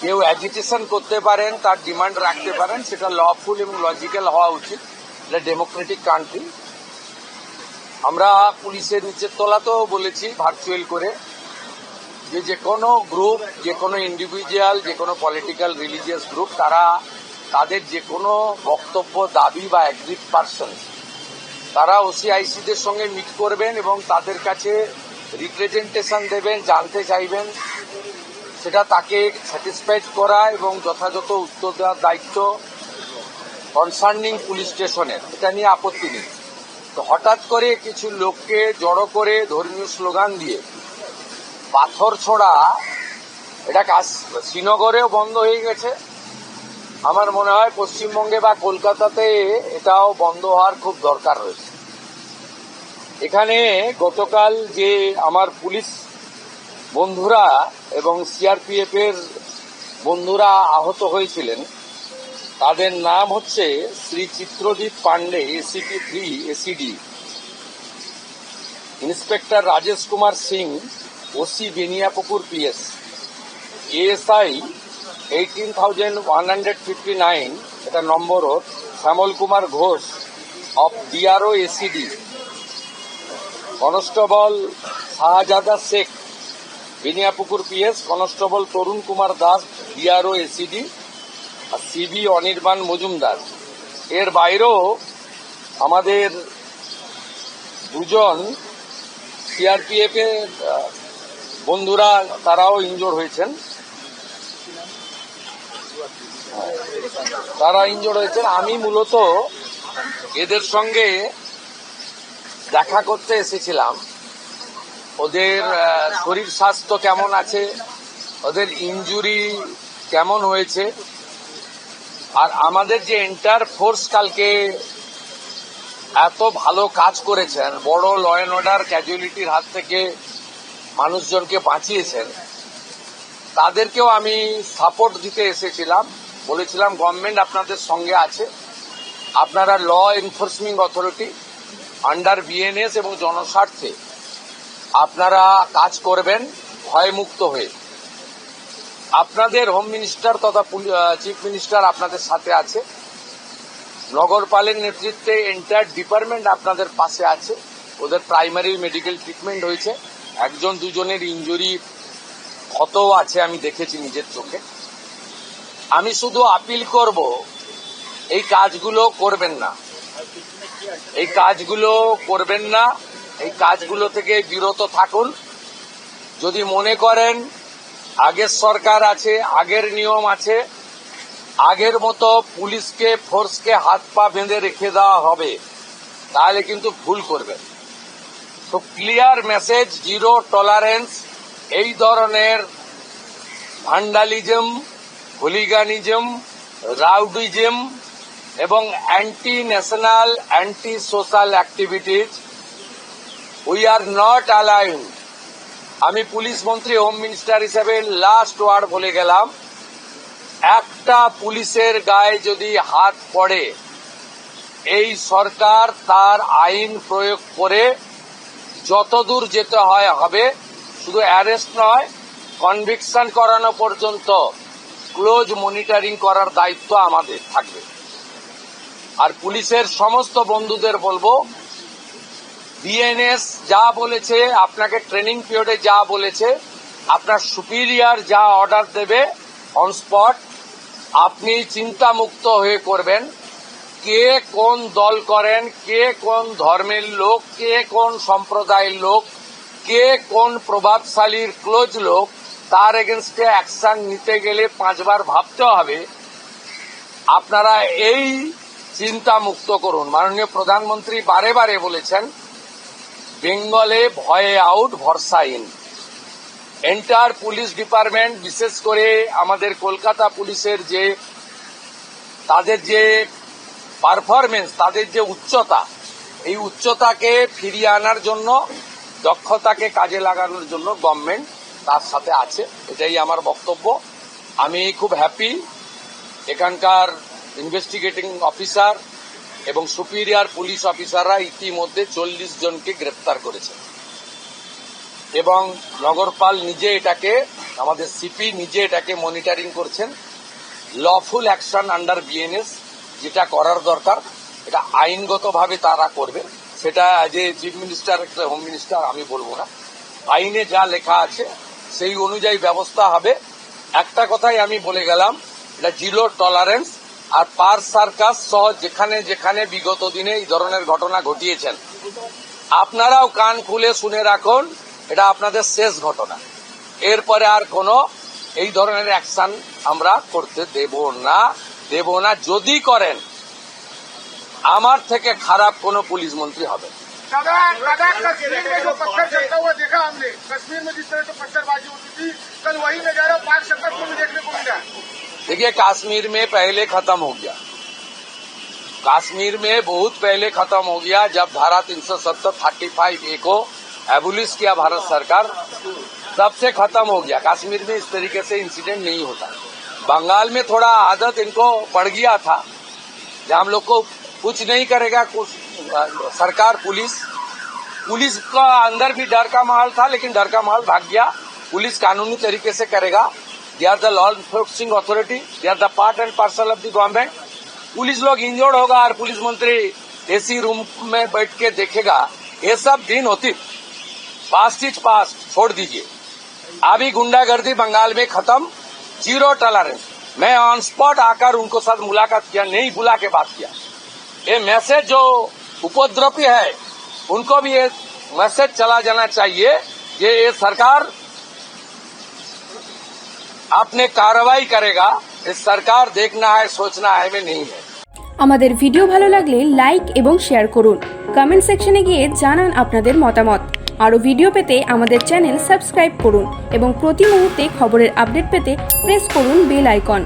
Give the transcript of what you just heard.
কেউ অ্যাজিটেশন করতে পারেন, তার ডিমান্ড রাখতে পারেন, সেটা লফুল এবং লজিক্যাল হওয়া উচিত। এটা ডেমোক্রেটিক কান্ট্রি। আমরা পুলিশের নিচের তলাতেও বলেছি ভার্চুয়াল করে যে কোনো গ্রুপ, যে কোনো ইন্ডিভিজুয়াল, যে কোনো পলিটিক্যাল রিলিজিয়াস গ্রুপ, তারা তাদের যে কোনো বক্তব্য, দাবি বা অ্যাগ্রিড পারসন, তারা ওসিআইসিদের সঙ্গে মিট করবেন এবং তাদের কাছে রিপ্রেজেন্টেশন দেবেন, জানতে চাইবেন, সেটা তাকে স্যাটিসফাইড করা এবং যথাযথ উত্তর দেওয়ার দায়িত্ব কনসার্নিং পুলিশ স্টেশনের। এটা নিয়ে আপত্তি নেই। তো হঠাৎ করে কিছু লোককে জড়ো করে ধর্মীয় স্লোগান দিয়ে পাথর ছোড়া, এটা শ্রীনগরেও বন্ধ হয়ে গেছে। আমার মনে হয় পশ্চিমবঙ্গে বা কলকাতাতে এটাও বন্ধ হওয়ার খুব দরকার রয়েছে। এখানে গতকাল যে আমার পুলিশ বন্ধুরা এবং সিআরপিএফ এর বন্ধুরা আহত হয়েছিলেন, তাদের নাম হচ্ছে Shri Chitradip Pandey, ACP 3 ACD, inspector Rajesh Kumar Singh, OC Beniapukur PS, ASI 18,159, এটা নম্বর, Shyamal Kumar Ghosh of DRO ACD, constable Shahzada Sheikh Beniapukur PS, constable Tarun Kumar Das DRO ACD, আর সিবি অনির্বাণ মজুমদার। এর বাইরেও আমাদের দুজন সিআরপিএফ এর বন্ধুরা, তারাও ইনজোর হয়েছেন। আমি মূলত এদের সঙ্গে দেখা করতে এসেছিলাম, ওদের শরীর স্বাস্থ্য কেমন আছে, ওদের ইনজুরি কেমন হয়েছে, আর আমাদের যে এন্টায়ার ফোর্স কালকে এত ভালো কাজ করেছেন, বড় ল অ্যান্ড অর্ডার ক্যাজুয়ালিটির হাত থেকে মানুষজনকে বাঁচিয়েছেন, তাদেরকেও আমি সাপোর্ট দিতে এসেছিলাম। বলেছিলাম গভর্নমেন্ট আপনাদের সঙ্গে আছে, আপনারা law enforcing authority under BNS এবং জনস্বার্থে আপনারা কাজ করবেন ভয়মুক্ত হয়ে। আপনাদের হোম মিনিস্টার তথা চিফ মিনিস্টার আপনাদের সাথে আছে, নগরপালের নেতৃত্বে এন্টায়ার ডিপার্টমেন্ট আপনাদের পাশে আছে। ওদের প্রাইমারি মেডিকেল ট্রিটমেন্ট হয়েছে, একজন দুজনের ইনজুরি ক্ষতও আছে, আমি দেখেছি নিজের চোখে। আমি শুধু আপিল করব, এই কাজগুলো করবেন না, এই কাজগুলো থেকে বিরত থাকুন। যদি মনে করেন আগের সরকার আছে, আগের নিয়ম আছে, আগের মতো পুলিশকে, ফোর্সকে হাত পা বেঁধে রেখে দেওয়া হবে, তাহলে কিন্তু ভুল করবেন। তো ক্লিয়ার মেসেজ, জিরো টলারেন্স এই ধরনের ভান্ডালিজম, হুলিগানিজম, রাউডিজম এবং anti national, anti social activities we are not allowed. আমি পুলিশ মন্ত্রী, হোম মিনিস্টার হিসেবে লাস্ট ওয়ার্ড বলে গেলাম, একটা পুলিশের গায়ে যদি হাত পড়ে, এই সরকার তার আইন প্রয়োগ করে যতদূর যেতে হয় হবে। শুধু অ্যারেস্ট নয়, কনভিকশন করানো পর্যন্ত ক্লোজ মনিটরিং করার দায়িত্ব আমাদের থাকবে। আর পুলিশের সমস্ত বন্ধুদের বলবো, বিএনএস যা বলেছে, আপনাকে ট্রেনিং পিরিয়ডে যা বলেছে, আপনার সুপিরিয়র যা অর্ডার দেবে অন স্পট, আপনি চিন্তামুক্ত হয়ে করবেন। কে কোন দল করেন, কে কোন ধর্মের লোক, কে কোন সম্প্রদায়ের লোক, কে কোন প্রভাবশালীর ক্লোজ লোক, তার এগেনস্টে অ্যাকশন নিতে গেলে 5 বার ভাবতে হবে। আপনারা এই চিন্তা মুক্ত করুন। মাননীয় প্রধানমন্ত্রী বারে বারে বলেছেন, বেঙ্গলে ভয়ে আউট, ভরসা ইন। এন্টায়ার পুলিশ ডিপার্টমেন্ট, বিশেষ করে আমাদের কলকাতা পুলিশের যে তাদের যে পারফরমেন্স, তাদের যে উচ্চতা, এই উচ্চতাকে ফিরিয়ে আনার জন্য, দক্ষতাকে কাজে লাগানোর জন্য গভর্নমেন্ট তার সাথে আছে। এটাই আমার বক্তব্য। আমি খুব হ্যাপি, এখানকার ইনভেস্টিগেটিং অফিসার এবং সুপিরিয়র পুলিশ অফিসাররা ইতিমধ্যে 40 জনকে গ্রেপ্তার করেছে। এবং নগরপাল নিজে এটাকে, আমাদের সিপি নিজে এটাকে মনিটরিং করছেন। লফুল অ্যাকশন আন্ডার বিএনএস যেটা করার দরকার এটা আইনগতভাবে তারা করবে, সেটা যে চিফ মিনিস্টার হোম মিনিস্টার আমি বলবো না, আইনে যা লেখা আছে সেই অনুযায়ী ব্যবস্থা হবে। একটা কথাই আমি বলে গেলাম, এটা জিরো টলারেন্স। আর পার সার্কাস সহ যেখানে যেখানে বিগত দিনে এই ধরনের ঘটনা ঘটিয়েছেন আপনারাও কান খুলে শুনে রাখুন, এটা আপনাদের শেষ ঘটনা। এরপরে আর কোনো এই ধরনের অ্যাকশন আমরা করতে দেব না। যদি করেন আমার থেকে খারাপ কোনো পুলিশ মন্ত্রী হবে। दादा कश्मीर में जो पत्थर चलता हुआ देखा हमने, कश्मीर में जिस तरह से पत्थरबाजी होती थी, कल वही नजारा पाक सरकार को भी देखने को मिला। देखिए, कश्मीर में पहले खत्म हो गया, कश्मीर में बहुत पहले खत्म हो गया। जब धारा 370(35)A को एबोलिश किया भारत सरकार, तब से खत्म हो गया। कश्मीर में इस तरीके से इंसिडेंट नहीं होता। बंगाल में थोड़ा आदत इनको पड़ गया था, जब हम लोग को कुछ नहीं करेगा कुछ सरकार, पुलिस का अंदर भी डर का माहौल था, लेकिन डर का माहौल भाग गया। पुलिस कानूनी तरीके से करेगा। They are the law enforcing authority, they are the part and parcel of the government. Police लोग इंजर्ड होगा और पुलिस मंत्री एसी रूम में बैठ के देखेगा, ये सब दिन होती। पास्ट इज पास्ट, छोड़ दीजिए। अभी गुंडागर्दी बंगाल में खत्म, जीरो टॉलरेंस। मैं ऑन स्पॉट आकर उनको साथ मुलाकात किया, नहीं बुला के बात किया। ये मैसेज जो उपद्रवी है उनको भी ये मैसेज चला जाना चाहिए कि ये सरकार अपने कार्रवाई करेगा। इस सरकार देखना है सोचना है में नहीं है। আমাদের ভিডিও ভালো লাগলে লাইক এবং শেয়ার করুন। কমেন্ট সেকশনে গিয়ে জানান আপনাদের মতামত। আরও ভিডিও পেতে আমাদের চ্যানেল সাবস্ক্রাইব করুন এবং প্রতি মুহূর্তে খবরের আপডেট পেতে প্রেস করুন বেল আইকন।